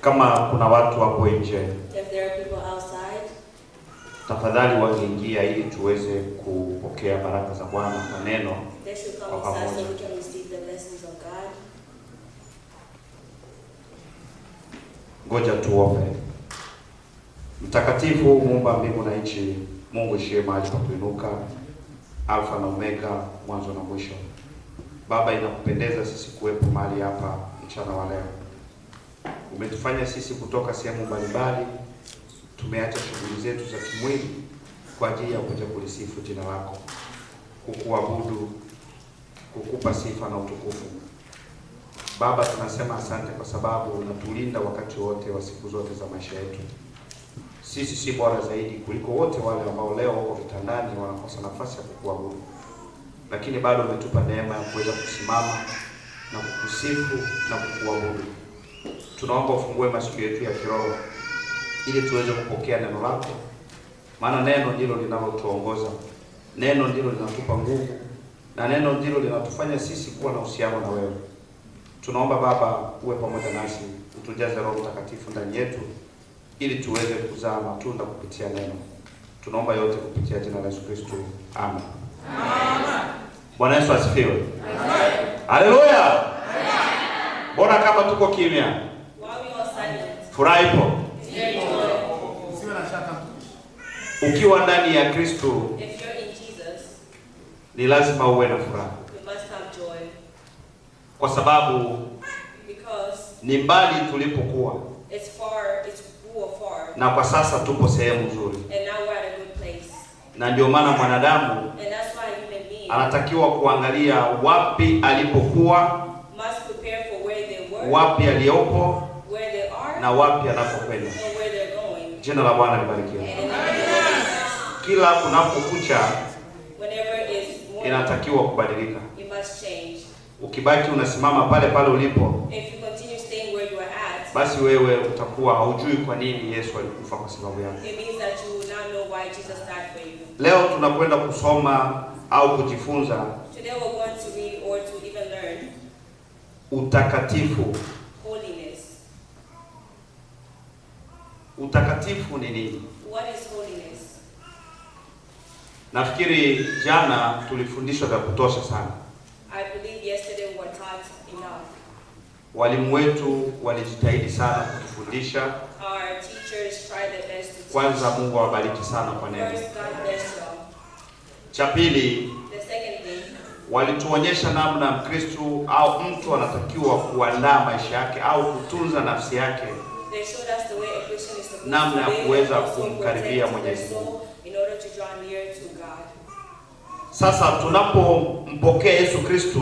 Kama kuna watu hapo nje, if there are people outside, tafadhali wangeingia ili tuweze kupokea baraka za Bwana kwa neno. they should come inside so we can receive the blessings of God. Ngoja tuombe. Mtakatifu, Muumba mbingu na nchi, Mungu ishiye mahali pa kuinuka, Alfa na Omega, mwanzo na mwisho. Baba, inakupendeza sisi kuwepo mahali hapa mchana wa leo. Umetufanya sisi kutoka sehemu mbalimbali, tumeacha shughuli zetu za kimwili kwa ajili ya kuja kulisifu jina lako, kukuabudu, kukupa sifa na utukufu. Baba, tunasema asante kwa sababu unatulinda wakati wote wa siku zote za maisha yetu. Sisi si bora zaidi kuliko wote wale ambao leo wako vitandani wanakosa nafasi ya kukuabudu, lakini bado umetupa neema ya kuweza kusimama na kukusifu na kukuabudu. Tunaomba ufungue masikio yetu ya kiroho ili tuweze kupokea neno lako, maana neno ndilo linalotuongoza, neno ndilo linatupa nguvu, na neno ndilo linatufanya sisi kuwa na uhusiano na wewe. Tunaomba Baba uwe pamoja nasi, utujaze Roho Mtakatifu ndani yetu ili tuweze kuzaa matunda kupitia neno. Tunaomba yote kupitia jina la Yesu Kristo. Amen. Amen. Bwana Yesu asifiwe. Amen. Haleluya. Bora kama tuko kimya. Furaha ipo. Usiwe na shaka. Ukiwa ndani ya Kristo, If you're in Jesus, ni lazima uwe na furaha. you must have joy. Kwa sababu Because ni mbali tulipokuwa, it's we were far, na kwa sasa tupo sehemu nzuri. and now we're at a good place. Na ndio maana mwanadamu And that's why human beings anatakiwa kuangalia wapi alipokuwa, must prepare for where they were, wapi aliopo, where they are, na wapi anapokwenda. and where they're going. Jina la Bwana libarikiwe. And in the name of Kila kunapokucha Jesus, whenever it's morning, inatakiwa kubadilika. you must change. Ukibaki unasimama pale pale ulipo, If you continue staying where you are at, basi wewe utakuwa haujui kwa nini Yesu alikufa kwa sababu yako. it means that you will not know why Jesus died for you. Leo tunakwenda kusoma au kujifunza Today we're going to read or to even learn utakatifu. holiness. Utakatifu ni nini? What is holiness? Nafikiri jana tulifundishwa vya kutosha sana. I believe yesterday we were taught enough. Walimu wetu walijitahidi sana kutufundisha. Our teachers tried their best to teach. Kwanza Mungu awabariki sana kwa neno. First, God bless you. Cha pili, The second thing, walituonyesha namna Mkristo au mtu anatakiwa kuandaa maisha yake au kutunza nafsi yake, they showed us the way a Christian is supposed namna ya to live kuweza and also kumkaribia protect Mwenyezi their Mungu. soul in order to draw near to God. Sasa tunapompokea Yesu Kristo,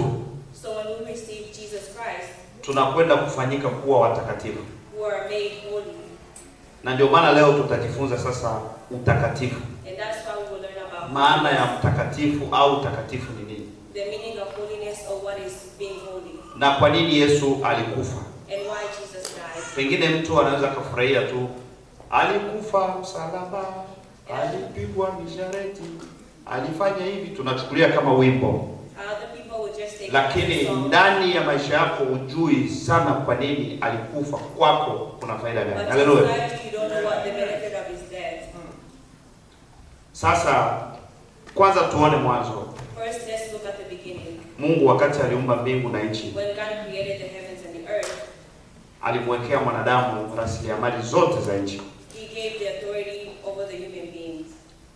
So when we receive Jesus Christ, tunakwenda kufanyika kuwa watakatifu. we are made holy. Na ndio maana leo tutajifunza sasa utakatifu. And that's why we will learn about Maana ya holiness. mtakatifu au utakatifu ni nini? The meaning of holiness, or what is being holy. Na kwa nini Yesu alikufa? And why Jesus died. Pengine mtu anaweza kufurahia tu, alikufa msalaba, alipigwa mishareti, alifanya hivi, tunachukulia kama wimbo. Other people will just take Lakini song. ndani ya maisha yako hujui sana kwa nini alikufa. Kwako kuna faida gani? But Haleluya. inside you don't know what the benefit of his death. Sasa kwanza tuone mwanzo. First, let's look at the beginning. Mungu wakati aliumba mbingu na nchi, When God created the heavens and the earth, alimwekea mwanadamu rasilimali zote za nchi. he gave the authority over the human beings.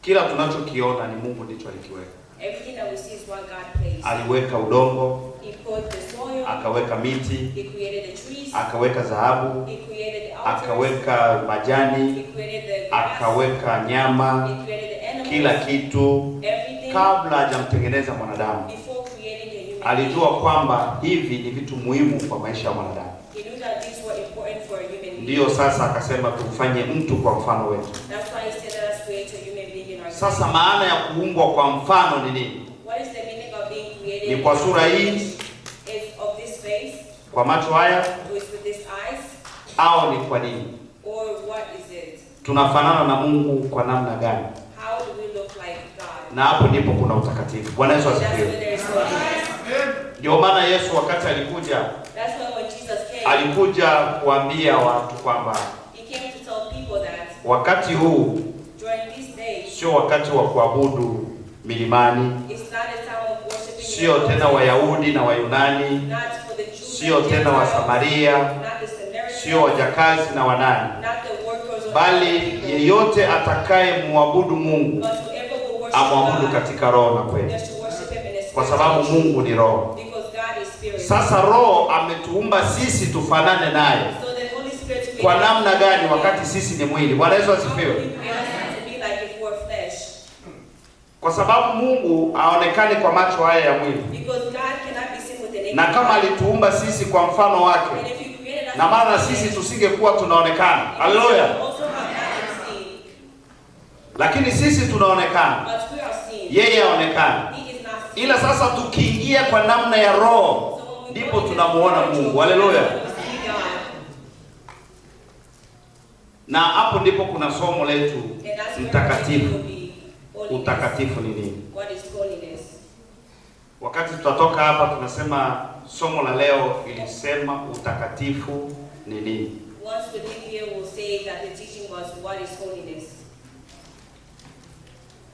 Kila tunachokiona ni Mungu ndicho alikiweka. Everything that we see is what God placed. Aliweka udongo, He put the soil, akaweka miti, he created the trees, akaweka dhahabu, he created the altars, akaweka he majani, created the grass, akaweka nyama, he created the animals, kila kitu. everything. Kabla hajamtengeneza mwanadamu, Before creating the human alijua being, kwamba hivi ni vitu muhimu kwa maisha ya mwanadamu. he knew that these were important for a human being. Ndiyo sasa akasema tumfanye mtu kwa mfano wetu. That's why he said let us create a human being in our Sasa image. maana ya kuumbwa kwa mfano ni nini? What is the meaning of being created? Ni kwa sura hii, Is of this face, kwa macho haya, or is with these eyes, au ni kwa nini? or what is it? Tunafanana na Mungu kwa namna gani? How do we look like God? Na hapo ndipo kuna utakatifu. Bwana Yesu That's asifiwe. where there is holiness. Ndio maana Yesu wakati alikuja That's why when Jesus came, alikuja kuambia watu kwamba He came to tell people that wakati huu during this day, sio wakati wa kuabudu milimani, it's not a time of worshiping. sio tena Wayahudi na Wayunani, Not for the Jews, sio tena Wasamaria, not the Samaritans, sio wajakazi na wanani, not the workers or bali people, yeyote atakaye muabudu Mungu but whoever will worship amwabudu God, katika roho na kweli, they should worship Him in a kwa spirit sababu and truth, Mungu ni roho. because God is spirit. Sasa roho ametuumba sisi tufanane naye. So the Holy Spirit created Kwa namna us gani wakati sisi ni mwili? Bwana Yesu to asifiwe. be like if we're flesh. Kwa sababu Mungu haonekani kwa macho haya ya mwili, Because God cannot be seen with the naked na kama eye. alituumba sisi kwa mfano wake, And if He created us na maana in His sisi image, tusingekuwa tunaonekana. we Haleluya! also have not seen, Lakini sisi tunaonekana, but we are seen. yeye haonekani. He is not seen. Ila sasa tukiingia kwa namna ya roho, So when we ndipo go into tunamuona spiritual, Mungu. Haleluya! we see God. Na hapo ndipo kuna somo letu And that's where mtakatifu. will be holiness. Utakatifu ni nini? What is holiness? Wakati tutatoka hapa tunasema somo la leo ilisema utakatifu ni nini? Once we leave here, we'll say that the teaching was what is holiness.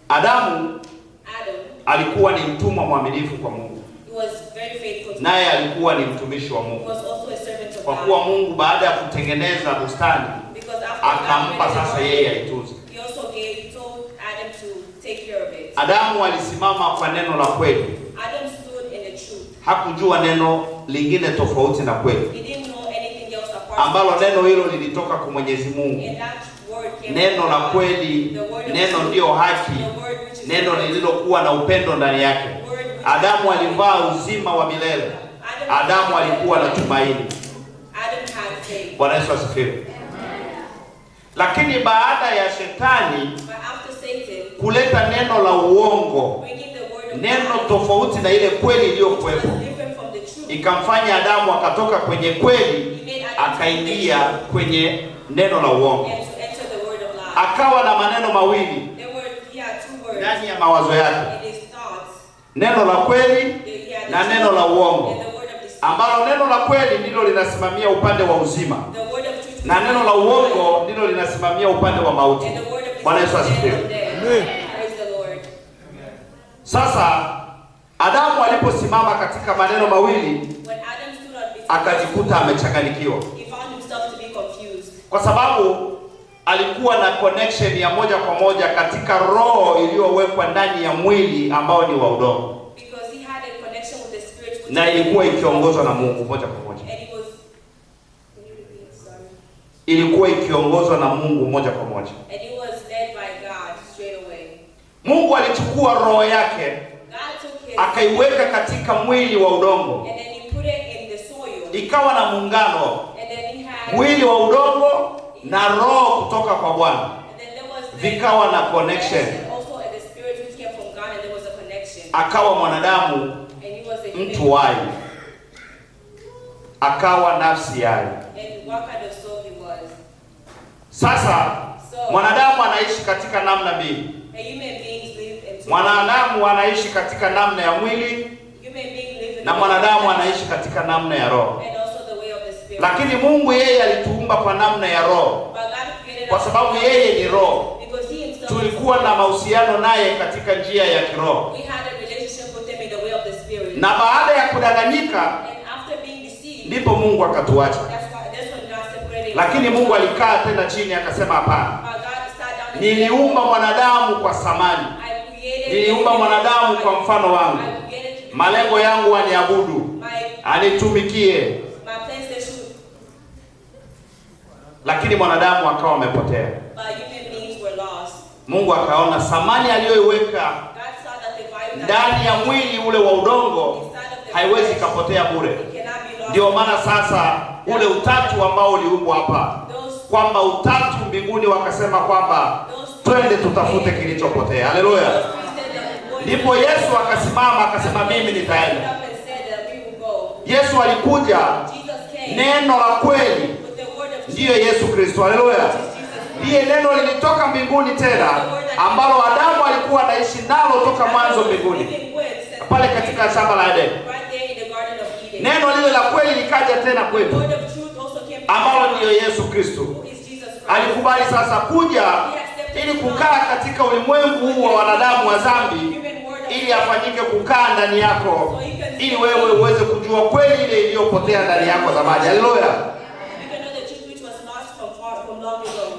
Adamu Adam, alikuwa ni mtumwa mwaminifu kwa Mungu, he was very faithful to God. naye alikuwa ni mtumishi wa He Mungu, was also a servant of kwa God. kuwa Mungu baada ya kutengeneza bustani Because after God akampa created sasa the yeye world, aitunze. He also told Adam to take care of it. Adamu alisimama kwa neno la kweli, Adam stood in the truth. hakujua neno lingine tofauti na kweli, He didn't know anything else apart ambalo from neno hilo lilitoka kwa Mwenyezi Mungu. And that word came Neno from la God. kweli, The word of neno truth. ndiyo haki, The word which is neno right. lililokuwa na upendo ndani yake. Word which Adamu is alivaa uzima wa milele. Adamu alikuwa na tumaini. Adam had faith. Bwana Yesu asifiwe. Lakini baada ya shetani But after Satan kuleta neno la uongo, bringing the word of neno God, tofauti na ile kweli which was iliyokuwepo, different from the truth, ikamfanya Adamu akatoka kwenye kweli he made Adam akaingia kwenye neno la uongo. and to enter the word of life. Akawa na maneno mawili He had two words ndani ya mawazo yake, in his thoughts. neno la kweli He had the na truth neno la uongo, and the word of deceit. ambalo neno la kweli ndilo linasimamia upande wa uzima The word of truth na neno la uongo ndilo linasimamia upande wa mauti. and the word of Bwana Yesu deceit asifiwe. and death. Praise the Lord. Sasa Adamu aliposimama katika maneno mawili, When Adam stood on between akajikuta amechanganyikiwa, he found himself to be confused kwa sababu alikuwa na connection ya moja kwa moja katika roho iliyowekwa ndani ya mwili ambao ni wa udongo, because he had a connection with the spirit which na ilikuwa ikiongozwa na Mungu moja kwa moja. and he was can you repeat? Sorry. Ilikuwa ikiongozwa na Mungu moja kwa moja. And he was led by God straight away. Mungu alichukua roho yake God took his akaiweka katika mwili wa udongo, and then he put it in the soil. ikawa na muungano, And then he had mwili wa udongo na roho kutoka kwa Bwana, and then there was the vikawa na connection. also the spirit which came from God, and there was a connection. Akawa mwanadamu, And he was a human mtu hai, akawa nafsi hai. and what kind of soul he was. Sasa So mwanadamu anaishi katika namna mbili. a human beings live in two. Mwanadamu anaishi katika namna ya mwili Human being live in na the mwanadamu way of anaishi katika namna ya roho. the- and also the way of the spirit. Lakini Mungu yeye alituumba kwa namna ya roho, But God created kwa us sababu yeye ni roho. because he himself Tulikuwa na mahusiano naye katika njia ya kiroho, we had a relationship with him in the way of the spirit. na baada ya kudanganyika And after being deceived, ndipo Mungu akatuacha. that's when God separated. Lakini Mungu alikaa tena chini akasema, hapana, But God sat down and niliumba mwanadamu kwa thamani, I created niliumba mwanadamu kwa mfano wangu, I created to be malengo yangu aniabudu, my anitumikie. place they should. Lakini mwanadamu akawa amepotea. But human beings were lost. Mungu akaona thamani aliyoiweka God saw that the value ndani ya mwili ule wa udongo inside of the haiwezi flesh, ikapotea bure. it cannot be lost. Ndio maana sasa ule utatu ambao uliumbwa hapa, Those kwamba utatu mbinguni wakasema kwamba twende tutafute kilichopotea. Haleluya! those priests said that we're going Ndipo Yesu akasimama akasema, mimi to nitaenda. up and said that we will go. Yesu alikuja, Jesus came neno la kweli with the word of ndiyo Yesu Kristo. Haleluya! Ndiye neno lilitoka mbinguni tena ambalo Adamu alikuwa anaishi nalo toka mwanzo mbinguni, living with since pale katika shamba la Edeni. right there in the Garden of Eden. Neno lile la kweli likaja tena The kwetu, word of truth ambalo ndiyo Yesu Kristo. who is Jesus Christ. Alikubali sasa kuja ili kukaa katika ulimwengu huu wa wanadamu wa dhambi, ili afanyike kukaa ndani yako, ili wewe uweze kujua kweli ile iliyopotea ndani yako zamani. Haleluya. You can know the truth which was lost from long ago.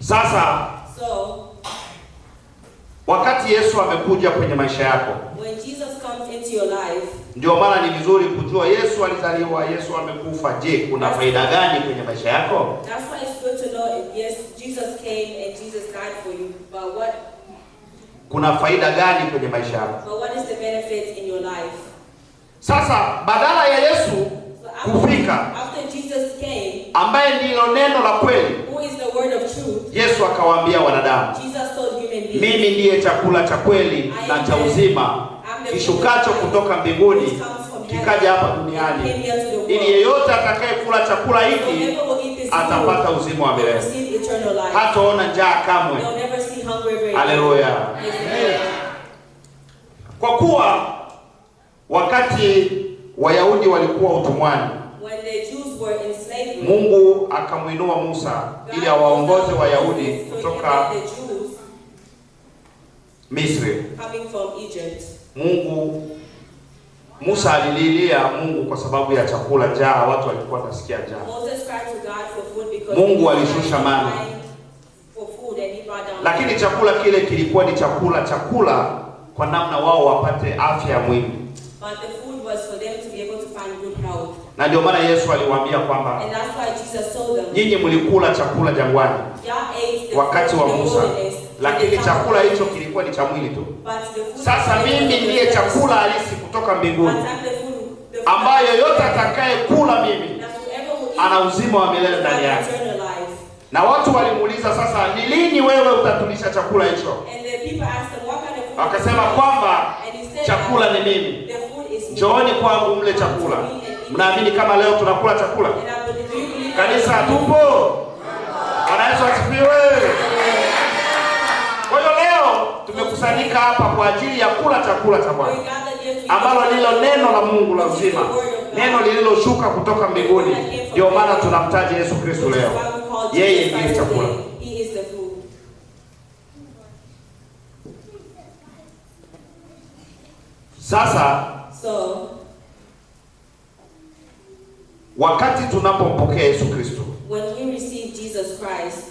Sasa So, wakati Yesu amekuja kwenye maisha yako, when Jesus comes into your life, ndio maana ni vizuri kujua Yesu alizaliwa, Yesu amekufa. Je, kuna faida gani kwenye maisha yako? that's why it's good to know if yes, Jesus came and Jesus died for you, but Kuna faida gani kwenye maisha yako? what is the benefit in your life? Sasa badala ya Yesu So kufika, after Jesus came, ambaye ndilo neno la kweli, who is the word of truth, Yesu akawaambia wanadamu, Jesus told human beings, mimi ndiye chakula cha kweli na cha uzima kishukacho kutoka mbinguni kikaja hapa duniani, ili yeyote atakayekula chakula hiki atapata uzima wa milele, hataona njaa kamwe. Haleluya. Kwa kuwa wakati Wayahudi walikuwa utumwani, when the Jews were in slavery, Mungu akamuinua Musa ili awaongoze Wayahudi kutoka Misri. coming from Egypt. Musa alililia Mungu kwa sababu ya chakula, njaa, watu walikuwa wanasikia njaa. Moses cried to God for food because Mungu alishusha mana. for food and he brought down. Lakini chakula kile kilikuwa ni chakula kwa namna wao wapate afya ya mwili. But the food was for them to be able to find good health. Na ndio maana Yesu aliwaambia kwamba And that's why Jesus told them, nyinyi mlikula chakula jangwani y'all ate the wakati wa food in the Musa, wilderness, lakini but the chakula food- hicho kilikuwa ni cha mwili tu. but the food Sasa that mimi was ndiye the chakula halisi kutoka mbinguni, But I'm the food ambayo yote atakayekula mimi that whoever will eat ana uzima wa milele will ndani have yake. eternal life. Na watu walimuuliza, sasa ni lini wewe utatulisha chakula hicho? And the people asked him, what kind of food? Akasema kwamba And he said, chakula ni mimi. the food is me. Njooni kwangu mle chakula. Mnaamini kama leo tunakula chakula? And I believe, do you believe Kanisa that? tupo. Bwana Yesu asifiwe. Kwa hiyo leo tumekusanyika hapa kwa ajili ya kula chakula cha Bwana, We gathered here to ambalo eat ndilo neno la Mungu la uzima, neno lililoshuka kutoka mbinguni. Ndio maana tunamtaja Yesu Kristo which is leo. why we call Yeye Jesus ndiye Christ chakula. today. He is the food. Sasa So, wakati tunapompokea Yesu Kristo, when we receive Jesus Christ,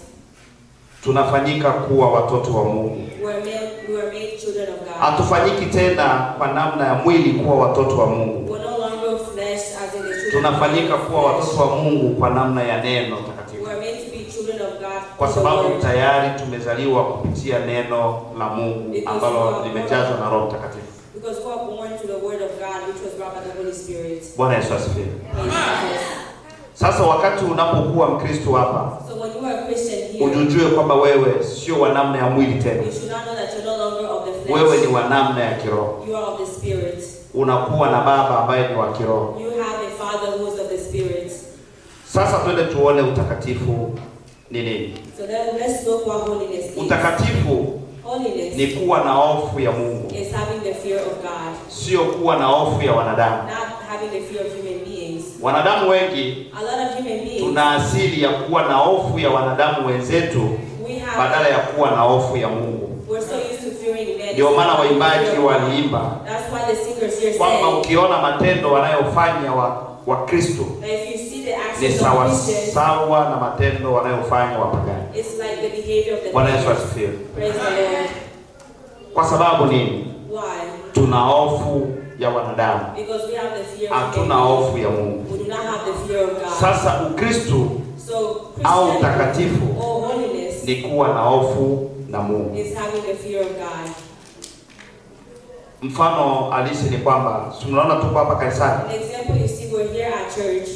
tunafanyika kuwa watoto wa Mungu. we were made children of God. Hatufanyiki tena kwa namna ya mwili kuwa watoto wa Mungu. We're no longer flesh as in the children Tunafanyika of kuwa flesh. watoto wa Mungu kwa namna ya neno takatifu, We're meant to be children of God kwa through the sababu word. tayari tumezaliwa kupitia neno la Mungu ambalo limejazwa na Roho Mtakatifu. Because we are born to the word of God, which was brought by the Holy Spirit. Bwana Yesu asifiwe. Praise Jesus. Sasa wakati unapokuwa Mkristo hapa, So when you are a Christian here, ujue kwamba wewe sio wa namna ya mwili tena. you should not know that you're no longer of the flesh. Wewe ni wa namna ya kiroho. You are of the Spirit. Unakuwa na baba ambaye ni wa kiroho. You have a Father who is of the Spirit. Sasa twende tuone utakatifu ni nini. So then let's look what holiness is. Utakatifu Holiness ni kuwa na hofu ya Mungu, is having the fear of God, sio kuwa na hofu ya wanadamu. not having the fear of human beings. Wanadamu wengi A lot of human beings, tuna asili ya kuwa na hofu ya wanadamu wenzetu we have, badala ya kuwa na hofu ya Mungu. we're so used to fearing men. Ndio maana waimbaji waliimba That's why the singers here kwamba say ukiona matendo wanayofanya wa Kristo that if you see the ni actions sawa of Christians, sawa na matendo wanayofanya wapagani. it's like the behavior of the Bwana Yesu pagans. asifiwe. Praise the Lord. Kwa sababu nini? Why? Tuna hofu ya wanadamu, Because we have the fear of hatuna human hofu beings. ya Mungu. We do not have the fear of God. Sasa Ukristo So au Christianity utakatifu or holiness ni kuwa na hofu na Mungu. is having the fear of God. Mfano halisi ni kwamba tunaona tuko hapa kanisani, An example, you see, we're here at church.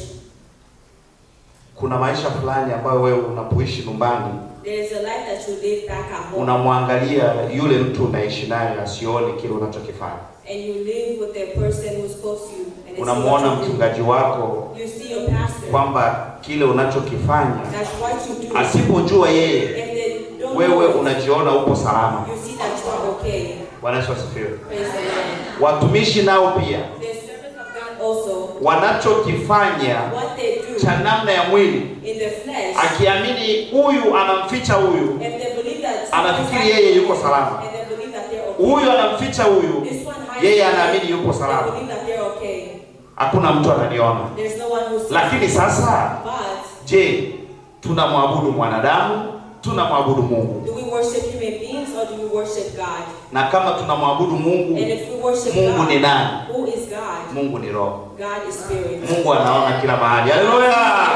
kuna maisha fulani ambayo wewe unapoishi nyumbani There is a life that you live back at home, unamwangalia yule mtu unaishi naye asione kile unachokifanya. and you live with the person who's close to you. And they see Unamuona what you do. mchungaji wako You see your pastor. kwamba kile unachokifanya That's what you do. asipojua yeye, If they don't wewe know, unajiona upo salama. you see that you are okay. Bwana Yesu asifiwe. Praise the Lord. Watumishi nao pia The servants of God also, wanachokifanya what they do cha namna ya mwili, in the flesh, akiamini huyu anamficha huyu, if they believe that anafikiri yeye yuko salama. and they believe that they're okay, Huyu anamficha huyu, this one hides yeye it, anaamini yuko they salama. believe that they're okay. Hakuna mtu ananiona. There's no one who sees. Lakini sasa, But je, tunamwabudu mwanadamu? Tunamwabudu Mungu? do we worship human beings or do we worship God? Na kama tunamwabudu Mungu, And if we worship Mungu God, ni nani? who is God? Mungu ni Roho. God is spirit. Mungu anaona kila mahali. Haleluya!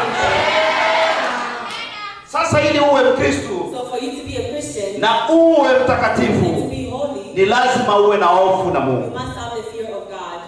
Sasa ili uwe Mkristo So for you to be a Christian na uwe and to mtakatifu, be holy, ni lazima uwe na hofu na you Mungu. must have the fear of God.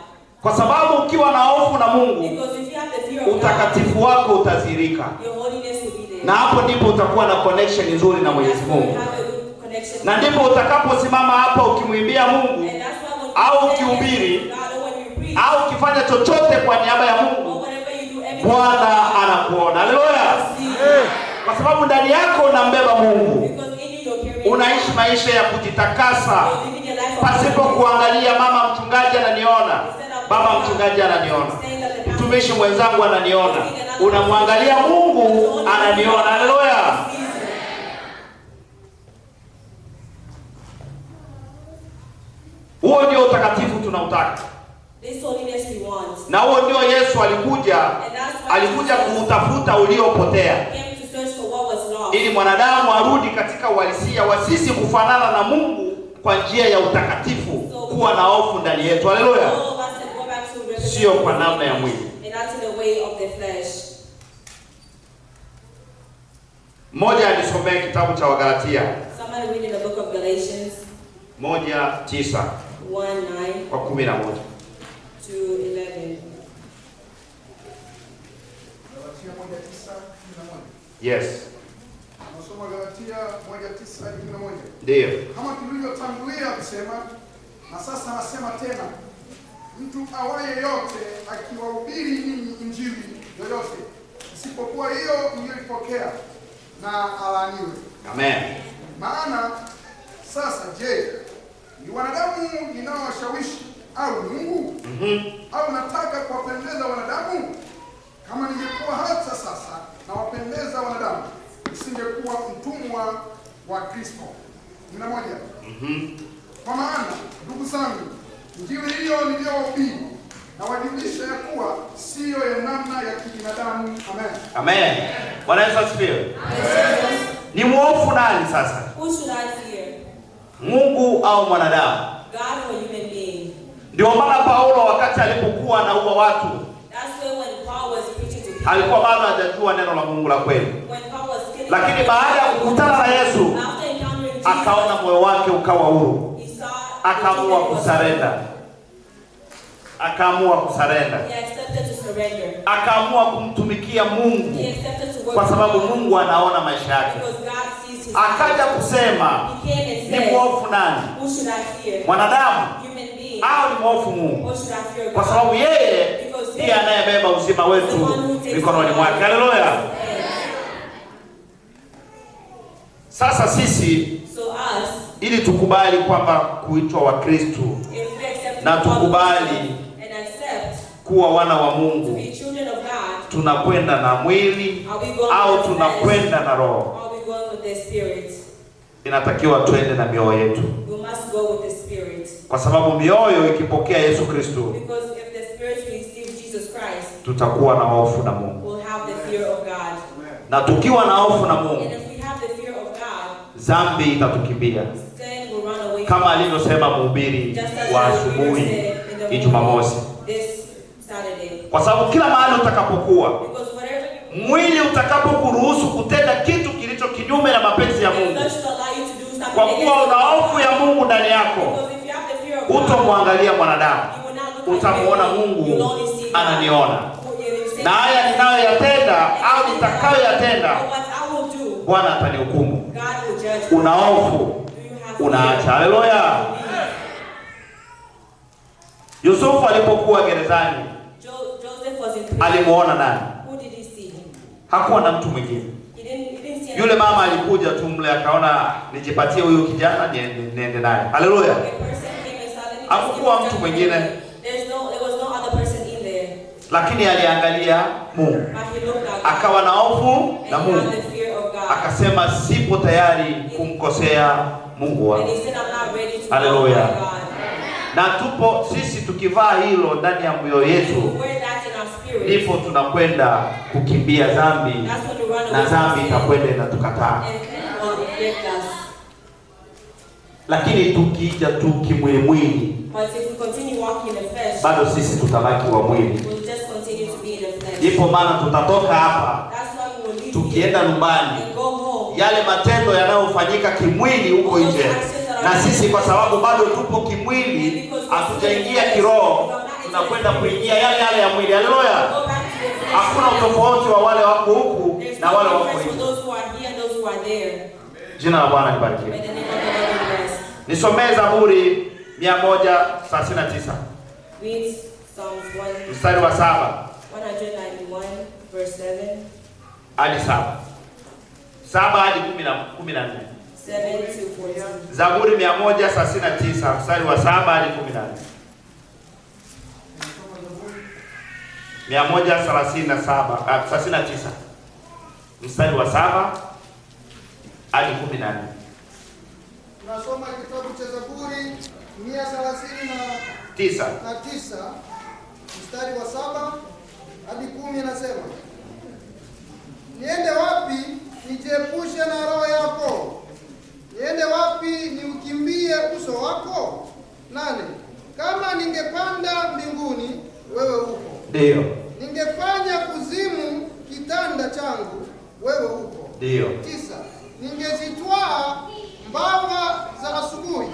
Kwa sababu ukiwa na hofu na Mungu, Because if you have the fear of God, utakatifu wako utadhihirika. your holiness will be there. Na hapo ndipo utakuwa na connection nzuri na Mwenyezi That's where you Mungu. have a good connection. Na ndipo utakaposimama hapa ukimwimbia Mungu And that's why when au you say ukihubiri, yes to God, or when you preach, au ukifanya chochote kwa niaba ya or Mungu, whatever you do, everything Bwana anakuona. Haleluya! see. Kwa sababu ndani yako unambeba Mungu. Because in you you're carrying Unaishi maisha ya kujitakasa you're living your life pasipo kuangalia mama mchungaji ananiona, baba mchungaji ananiona, mtumishi mwenzangu ananiona. Unamwangalia Mungu ananiona. Haleluya! Huo ndio utakatifu tunautaka. This holiness we want. Na huo ndio Yesu alikuja, And that's why alikuja Jesus kuutafuta uliopotea, came to search for what was lost. ili mwanadamu arudi katika uhalisia wa sisi kufanana na Mungu kwa njia ya utakatifu, kuwa na hofu ndani yetu. Haleluya! All of us can go back to represent Sio kwa namna ya mwili. and not in the way of the flesh. Mmoja alisomea kitabu cha Wagalatia Somebody read in the book of Galatians 1:9 1:9 kwa 11. to 11. Galatia 1:9-11. Yes. Nasoma Galatia 1:9-11. Ndio. Kama tulivyotangulia kusema, na sasa nasema tena, mtu awaye yote akiwahubiri ninyi injili yoyote isipokuwa hiyo mliyopokea, na alaaniwe. Amen. Maana sasa je, ni wanadamu ninaowashawishi au Mungu? Au nataka kuwapendeza wanadamu? Kama ningekuwa hata sasa nawapendeza wanadamu, nisingekuwa mtumwa wa Kristo. 11. Kwa maana ndugu zangu, injili hiyo niliyowahubiri na wajulisha ya kuwa siyo ya namna ya kibinadamu. Amen. Amen. Bwana Yesu asifiwe. Ni mwofu nani sasa? Who should I fear? Mungu au mwanadamu? God or human being? Ndio maana Paulo wakati alipokuwa anaua watu, That's why when Paul was preaching to people, alikuwa bado hajajua neno la Mungu la kweli. when Paul was killing Lakini people, baada ya kukutana na Yesu, after encountering Jesus, akaona moyo wake ukawa huru. he saw Akaamua kusarenda. Akaamua kusarenda. He accepted to surrender. Akaamua kumtumikia Mungu He accepted to work kwa sababu for God Mungu anaona maisha yake. because God sees his Akaja heart. kusema, He came and ni said, mwofu nani? who should I fear? Mwanadamu Human being. au ni mwofu Mungu? Or should I fear Kwa God? sababu yeye Because ndiye anayebeba uzima wetu mikononi mwake. Haleluya! Sasa sisi So us, ili tukubali kwamba kuitwa Wakristo if we accept na the call of tukubali God and accept kuwa wana wa to Mungu, be children of God, tunakwenda na mwili are we going au with the flesh? tunakwenda na roho? Or are we going with the spirit? Inatakiwa twende na mioyo yetu, We must go with the spirit. kwa sababu mioyo ikipokea Yesu Kristo, Because if the spirit receives Jesus Christ, tutakuwa na hofu na Mungu, we'll have the fear of God. na tukiwa na hofu na Mungu, And if we have the fear of God, dhambi itatukimbia, sin will run away kama alivyosema mhubiri just as wa the leader asubuhi said in the Jumamosi. morning this Saturday. Kwa sababu kila mahali utakapokuwa, Because whatever mwili utakapokuruhusu kutenda kitu kilicho kinyume na mapenzi ya the Mungu, flesh will allow you to do something kwa kuwa una hofu ya Mungu ndani yako, Because if you have the fear of God, utomwangalia mwanadamu, you will not look utamuona at people. Mungu You'll only see God. ananiona, You say, na haya ninayoyatenda au nitakayoyatenda "Oh, what I will do, Bwana atanihukumu. God will judge me." Una hofu, Do you have unaacha. fear? Haleluya! Yusufu alipokuwa gerezani, Joseph was in prison. alimuona nani? Who did he see? Hakuwa na mtu mwingine. He didn't see Yule mama alikuja tu mle, akaona nijipatie huyu kijana niende naye. Haleluya! a person came and suddenly Hakukuwa just mtu give him mwingine. There was no other person in there. Lakini aliangalia Mungu. But he looked at God. Akawa na hofu na And he had Mungu. the fear of God. Akasema sipo tayari kumkosea Mungu And wangu. he said, I'm not ready to Hallelujah. go to God. Na tupo sisi tukivaa hilo ndani ya moyo And yetu, we wear that in our spirit. ndipo tunakwenda kukimbia dhambi, That's when we run away na from dhambi sin. itakwenda inatukataa. And reject us. Lakini tukija tu kimwili, But if we continue walking in the flesh, bado sisi tutabaki wa mwili. we'll just continue to be in the flesh. Ndipo maana tutatoka hapa That's why we will leave tukienda here nyumbani, and go home. yale matendo yanayofanyika kimwili huko nje, na sisi kwa sababu bado tupo kimwili, hatujaingia kiroho, tunakwenda kuingia yale yale ya mwili. Haleluya! Go back to the flesh. Hakuna utofauti wa wale wako huku There's na no wale wako difference for nje. those who are here and those who are there. Jina la Bwana May libarikiwe. the name of the Lord be blessed. Nisomee Zaburi 139 Read Psalms 191 mstari wa 7 verse 7. hadi 7 hadi 14. 7 to 14. Zaburi 139 mstari wa 7 hadi 14. 139 mstari wa 7 hadi 14. Tunasoma kitabu cha Zaburi 139 mstari wa 7 hadi 10, inasema: Niende wapi nijiepushe na roho yako? Niende wapi niukimbie uso wako? 8. Kama ningepanda mbinguni, wewe upo. Ndio. Ningefanya kuzimu kitanda changu, wewe upo. Ndio. 9. Ningezitwaa mbawa za asubuhi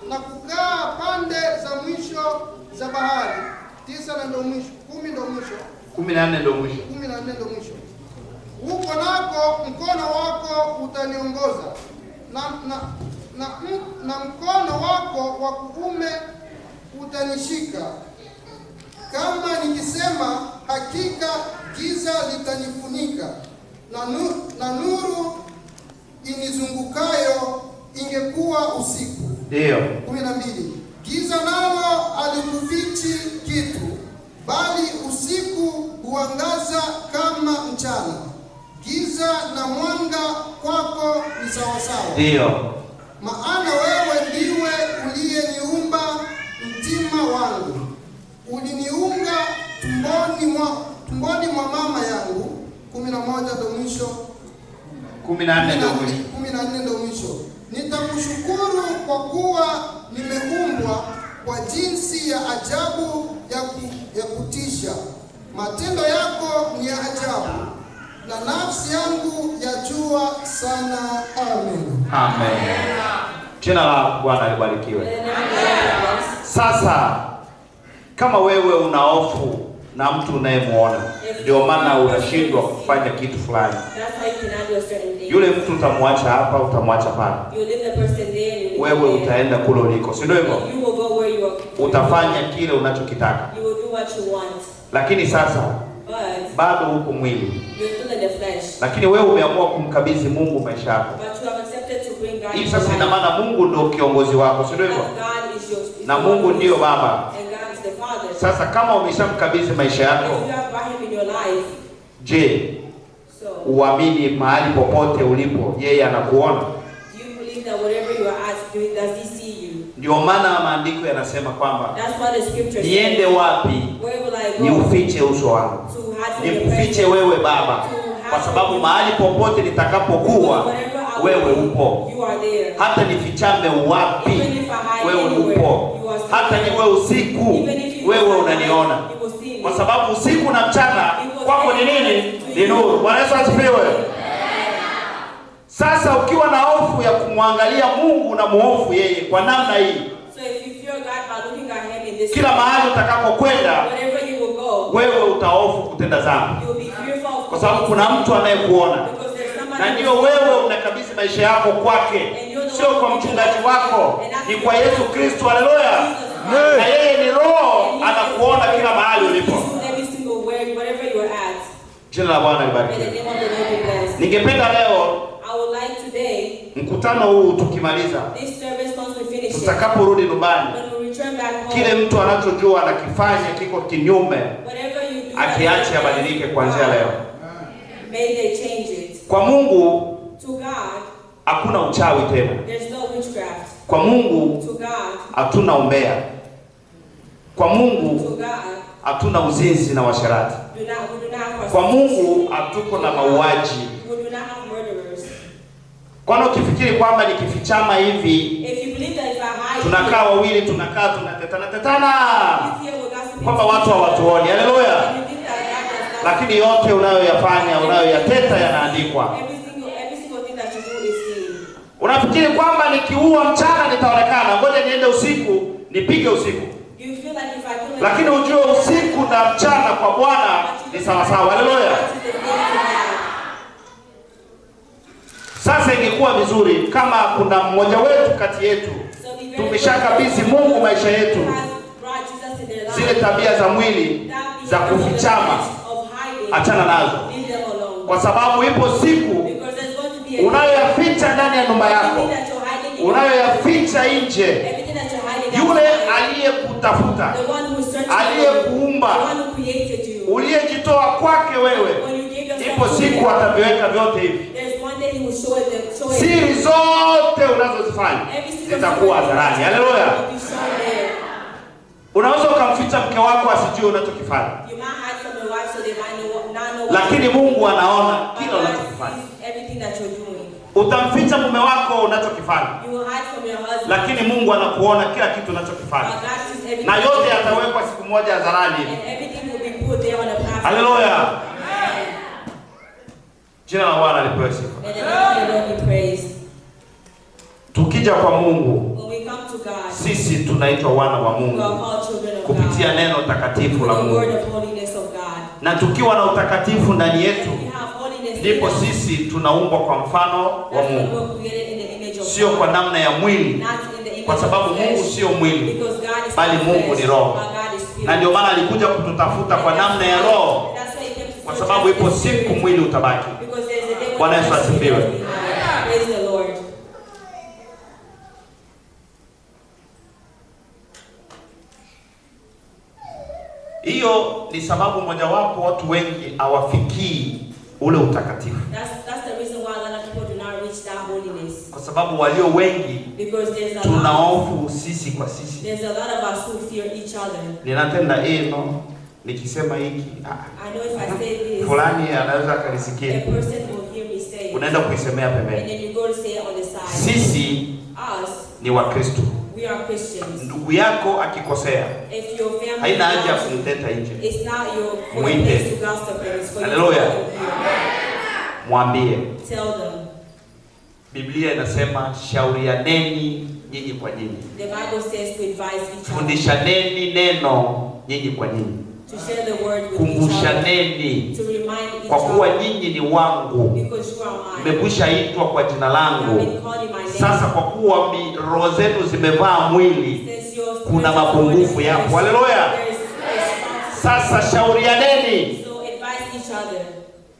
na kukaa pande za mwisho za bahari. 9 na ndo mwisho. 10 ndo mwisho. 14 ndio mwisho. 14 ndo mwisho. Huko nako mkono wako utaniongoza, na mkono wako wa kuume utanishika. Kama nikisema hakika giza litanifunika, na nuru inizungukayo ingekuwa usiku. Ndio. 12. Giza nalo alikufichi kitu, bali usiku huangaza kama mchana. Giza na mwanga kwako ni sawasawa. Ndio. Maana wewe ndiwe uliyeniumba mtima wangu. Uliniunga tumboni mwa mama yangu. 11 ndo mwisho. 14 ndio mwisho. 14 ndo mwisho. Nitakushukuru kwa kuwa nimeumbwa kwa jinsi ya ajabu ya kutisha. Matendo yako ni ya ajabu, na nafsi yangu yajua sana. Amen. Amen. Jina la Bwana libarikiwe. May the name of the Lord be blessed. Sasa kama wewe una hofu na mtu unayemuona, ndio maana unashindwa kufanya kitu fulani, That's why you cannot do a certain thing. yule mtu utamwacha hapa, utamwacha pale, You leave the person there and you leave wewe them there. utaenda kule uliko, si ndio hivyo? You will go where you are. Utafanya kile unachokitaka. You will do what you want. Lakini sasa But bado huko mwili, you're still in the flesh. lakini wewe umeamua kumkabidhi Mungu maisha yako. But you have accepted to bring God Hii into sasa ina life. maana Mungu ndio kiongozi wako, si ndio hivyo? That God is your Na your Mungu Lord, ndio baba. and God is the Father. Sasa kama umeshamkabidhi maisha If yako, you have brought him in your life, je, so uamini mahali popote ulipo yeye anakuona? do you believe that whatever you are asking, does he see you? Ndio maana maandiko yanasema kwamba That's what the scripture niende says. wapi Where will I go? niufiche uso wangu, To hide from your nikufiche presence. wewe Baba, kwa sababu mahali popote nitakapokuwa Wherever I wewe will be, upo. you are there. Hata nifichame wapi Even if I hide wewe anywhere, upo, you are still hata there. niwe usiku Even if you wewe are unaniona, alive, you will see me. kwa sababu usiku na mchana kwako ni nini? Ni nuru. Bwana Yesu asifiwe. Sasa ukiwa na hofu ya kumwangalia Mungu na muhofu yeye kwa namna hii, So if you fear God by looking at him in this kila mahali utakapokwenda wherever you will go, wewe utahofu kutenda dhambi, you will be fearful of kwa sababu kuna mtu anayekuona, because there's somebody na ndio wewe unakabidhi maisha yako kwake, sio kwa mchungaji wako, ni kwa Yesu Kristo. Haleluya! Na yeye ni Roho, anakuona kila mahali ulipo. every single word, wherever you are at. Jina la Bwana May the libarikiwe. name of the Lord be blessed. Ningependa leo I would like today, mkutano huu tukimaliza, this service once we finish it, tutakaporudi nyumbani, when we return back home, kile mtu anachojua anakifanya kiko kinyume, whatever you do, akiache abadilike kuanzia leo. May they change it. Kwa Mungu To God, hakuna uchawi tena. there's no witchcraft. Kwa Mungu To God, hatuna umbea. Kwa to Mungu God, hatuna uzinzi na washerati. we do not have Kwa Mungu hatuko na mauaji. we do not have murderers. Kwani ukifikiri kwamba nikifichama hivi If you believe that if I hide tunakaa wawili tunakaa tunatetana here, we're gossiping, kwamba watu hawatuoni. Haleluya. and you think that God does not, Lakini yote unayoyafanya unayoyateta yanaandikwa. every single thing that you do is seen. Unafikiri kwamba nikiua mchana nitaonekana, ngoja niende usiku nipige usiku. You feel like if I kill Lakini ujue usiku na mchana kwa Bwana ni sawa sawa. Haleluya. Sasa ingekuwa vizuri kama kuna mmoja wetu kati yetu tumeshakabidhi Mungu maisha yetu, zile tabia za mwili za kufichama achana nazo, kwa sababu ipo siku unayoyaficha ndani ya nyumba yako, unayoyaficha nje. Yule aliyekutafuta, aliyekuumba, uliyejitoa kwake wewe, ipo siku ataviweka vyote hivi. Siri zote unazozifanya zitakuwa hadharani. Haleluya. Unaweza ukamficha mke wako asijue unachokifanya, lakini Mungu anaona kila unachokifanya. Utamficha mume wako unachokifanya, lakini Mungu anakuona kila kitu unachokifanya, na yote yatawekwa siku moja hadharani. Haleluya. Jina la Bwana lipewe sifa. Tukija kwa Mungu, sisi tunaitwa wana wa Mungu kupitia neno takatifu la Mungu, na tukiwa na utakatifu ndani yetu ndipo sisi tunaumbwa kwa mfano wa Mungu, sio kwa namna ya mwili, kwa sababu Mungu sio mwili bali Mungu ni roho, na ndio maana alikuja kututafuta kwa namna ya roho, kwa sababu ipo siku mwili utabaki. Bwana Yesu asifiwe. Hiyo ni sababu mojawapo watu wengi hawafikii ule utakatifu. That's the reason why a lot of people do not reach that holiness. Kwa sababu walio wengi tunaofu sisi kwa sisi. There's a lot of us who fear each other. Ninatenda no, nikisema hiki I know if I say this, fulani anaweza akanisikia. a person will hear me say it. Unaenda kuisemea pembeni. And then you go to say it on the side. Sisi Us, ni Wakristo. we are Christians. Ndugu yako akikosea, If your family haina haja kumteta nje. it's not your Mwite. place to gossip, it's for you to Haleluya. go here. Mwambie. Tell them. Biblia inasema shaurianeni nyinyi kwa nyinyi. The Bible says to advise each other. Fundishaneni neno nyinyi kwa nyinyi. To share the word with each Kumbushaneni, other. To remind each kwa kuwa other. nyinyi ni wangu, Because you are mine. mmekwishaitwa kwa jina You have langu. been called in my name. Sasa kwa kuwa roho zenu zimevaa mwili, Since your kuna mapungufu yapo. Haleluya. Sasa shaurianeni, So advise each other.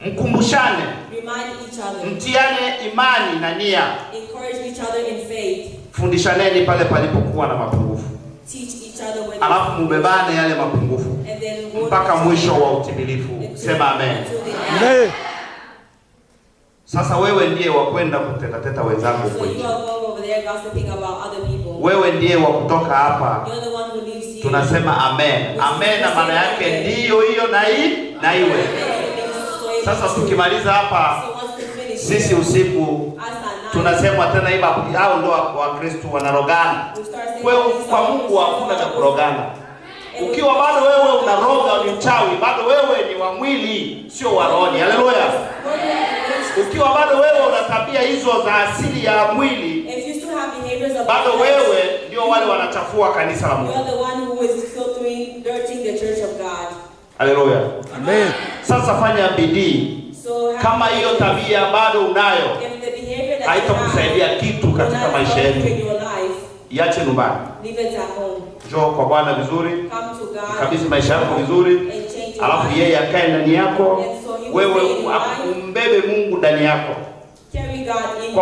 mkumbushane, Remind each other. mtiane imani na nia. Encourage each other in faith. Fundishaneni pale palipokuwa na mapungufu, Teach each other when alafu mubebane yale mapungufu and then go mpaka mwisho wa utimilifu. Sema amen. Amen. Sasa wewe ndiye wa kwenda kutetateta wenzako So huko you nje. are going over there gossiping about other people. Wewe ndiye wa kutoka hapa. You're the one who leaves here. Tunasema amen. Amen na maana yake ndiyo hiyo na iwe. Sasa tukimaliza hapa So once we finish, sisi usiku us at night, tunasema tena hivi, hao ndio Wakristo wanarogana. we start saying Wewe these kwa are Mungu hakuna cha things kurogana. Ukiwa bado wewe unaroga, ni mchawi, bado wewe ni wa mwili, sio wa roho. Haleluya. Ukiwa bado wewe una tabia hizo za asili ya mwili, if you still have behaviors of bado wewe ndio wale wanachafua kanisa la Mungu. you're the one who is filtering, dirtying the church of God. Haleluya. Amen. Sasa fanya bidii. So Kama hiyo tabia bado unayo, if the behavior that haitakusaidia kitu will katika not maisha help you yetu. in your life, Iache nyumbani. leave it at home. Njoo kwa Bwana vizuri, Come to God kabisa maisha yako vizuri, and change your alafu life. yeye akae ndani yako, And so he will wewe stay in your life. umbebe Mungu ndani yako. Carry God in